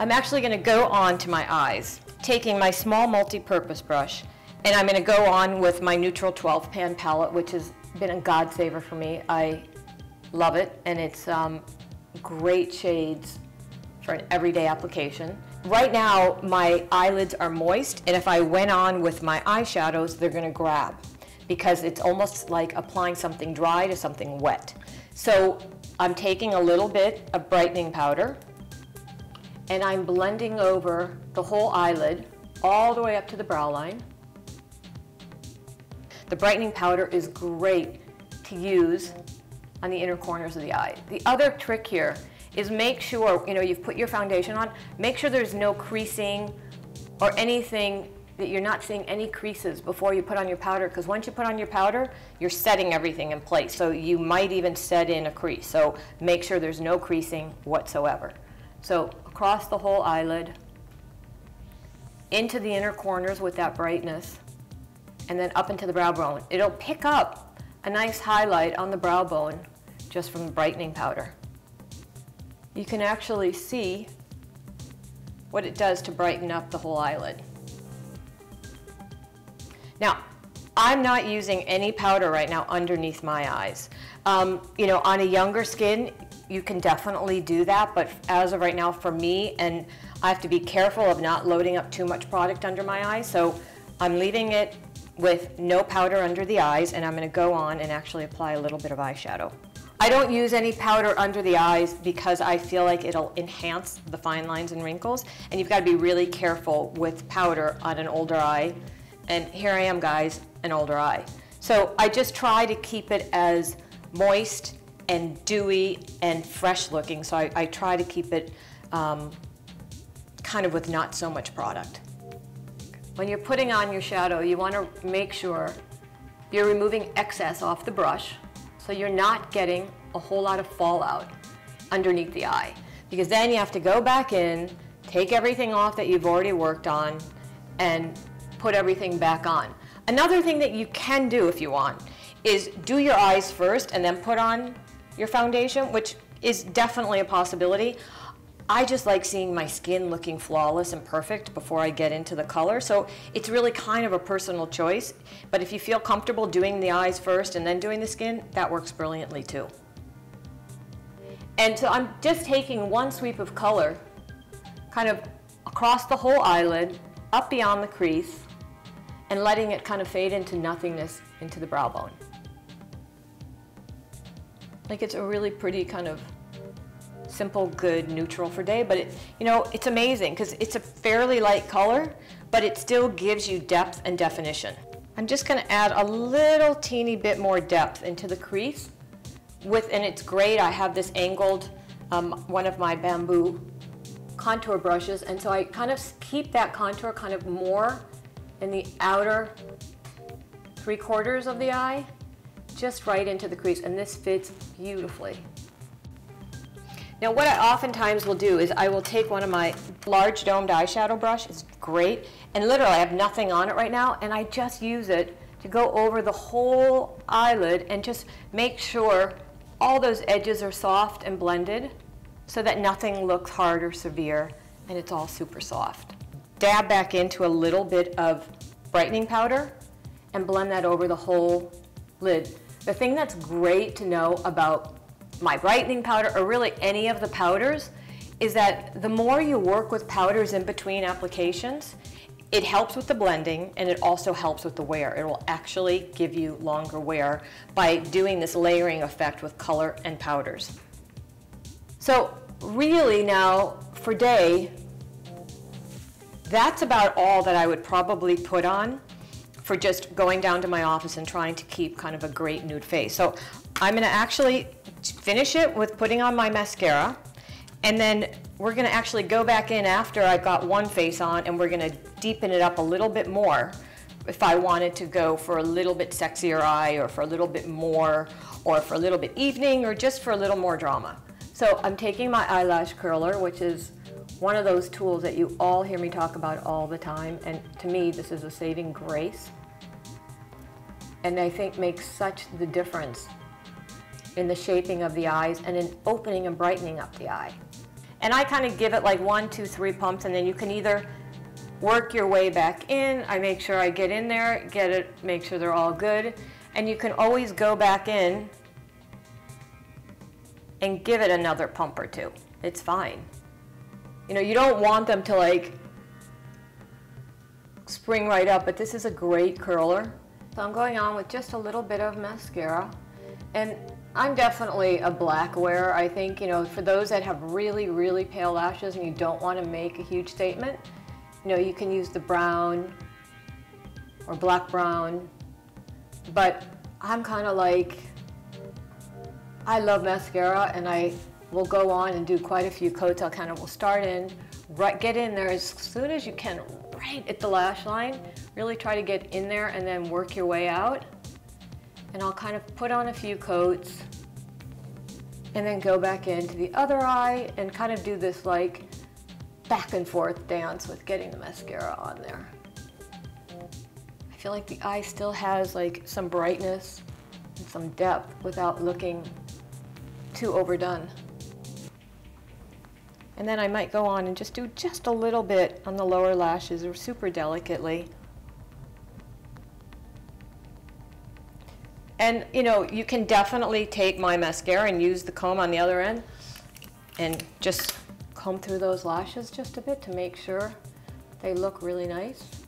I'm actually going to go on to my eyes, taking my small multi-purpose brush, and I'm going to go on with my neutral 12 pan palette, which has been a God saver for me. I love it, and it's great shades for an everyday application. Right now, my eyelids are moist, and if I went on with my eyeshadows, they're going to grab, because it's almost like applying something dry to something wet. So I'm taking a little bit of brightening powder, and I'm blending over the whole eyelid all the way up to the brow line. The brightening powder is great to use on the inner corners of the eye. The other trick here is make sure, you've put your foundation on, make sure there's no creasing or anything, that you're not seeing any creases before you put on your powder, because once you put on your powder, you're setting everything in place. So you might even set in a crease. So make sure there's no creasing whatsoever. So across the whole eyelid, into the inner corners with that brightness, and then up into the brow bone. It'll pick up a nice highlight on the brow bone just from the brightening powder. You can actually see what it does to brighten up the whole eyelid. Now, I'm not using any powder right now underneath my eyes. On a younger skin, you can definitely do that, but as of right now for me, and I have to be careful of not loading up too much product under my eyes, so I'm leaving it with no powder under the eyes, and I'm going to go on and actually apply a little bit of eyeshadow. I don't use any powder under the eyes because I feel like it'll enhance the fine lines and wrinkles, and you've got to be really careful with powder on an older eye. And here I am, guys, an older eye. So I just try to keep it as moist and dewy and fresh looking, so I try to keep it kind of with not so much product. When you're putting on your shadow, you want to make sure you're removing excess off the brush, so you're not getting a whole lot of fallout underneath the eye. Because then you have to go back in, take everything off that you've already worked on, and put everything back on. Another thing that you can do if you want is do your eyes first and then put on your foundation, which is definitely a possibility. I just like seeing my skin looking flawless and perfect before I get into the color, so it's really kind of a personal choice. But if you feel comfortable doing the eyes first and then doing the skin, that works brilliantly too. And so I'm just taking one sweep of color kind of across the whole eyelid, up beyond the crease, and letting it kind of fade into nothingness into the brow bone. Like, it's a really pretty kind of simple, good neutral for day, but it's amazing because it's a fairly light color, but it still gives you depth and definition. I'm just going to add a little teeny bit more depth into the crease and it's great. I have this angled, one of my bamboo contour brushes, and so I kind of keep that contour kind of more in the outer 3/4 of the eye, just right into the crease, and this fits beautifully. Now what I oftentimes will do is I will take one of my large domed eyeshadow brush, it's great, and literally I have nothing on it right now, and I just use it to go over the whole eyelid and just make sure all those edges are soft and blended so that nothing looks hard or severe, and it's all super soft. Dab back into a little bit of brightening powder and blend that over the whole lid. The thing that's great to know about my brightening powder, or really any of the powders, is that the more you work with powders in between applications, it helps with the blending and it also helps with the wear. It will actually give you longer wear by doing this layering effect with color and powders. So really now for day, that's about all that I would probably put on for just going down to my office and trying to keep kind of a great nude face. So I'm going to actually finish it with putting on my mascara, and then we're going to actually go back in after I've got one face on, and we're going to deepen it up a little bit more if I wanted to go for a little bit sexier eye, or for a little bit more, or for a little bit evening, or just for a little more drama. So I'm taking my eyelash curler, which is one of those tools that you all hear me talk about all the time, and to me this is a saving grace, and I think makes such the difference in the shaping of the eyes and in opening and brightening up the eye. And I kind of give it like 1, 2, 3 pumps, and then you can either work your way back in. I make sure I get in there, get it, make sure they're all good. And you can always go back in and give it another pump or two. It's fine. You know, you don't want them to like spring right up, but this is a great curler. So I'm going on with just a little bit of mascara. And I'm definitely a black wearer. I think, you know, for those that have really, really pale lashes and you don't want to make a huge statement, you know, you can use the brown or black brown. But I'm kind of like, I love mascara, and I will go on and do quite a few coats. I kind of will start in, right, get in there as soon as you can, right at the lash line. Really try to get in there and then work your way out. And I'll kind of put on a few coats and then go back into the other eye and kind of do this like back and forth dance with getting the mascara on there. I feel like the eye still has like some brightness and some depth without looking too overdone. And then I might go on and just do just a little bit on the lower lashes, or super delicately. And you know, you can definitely take my mascara and use the comb on the other end and just comb through those lashes just a bit to make sure they look really nice.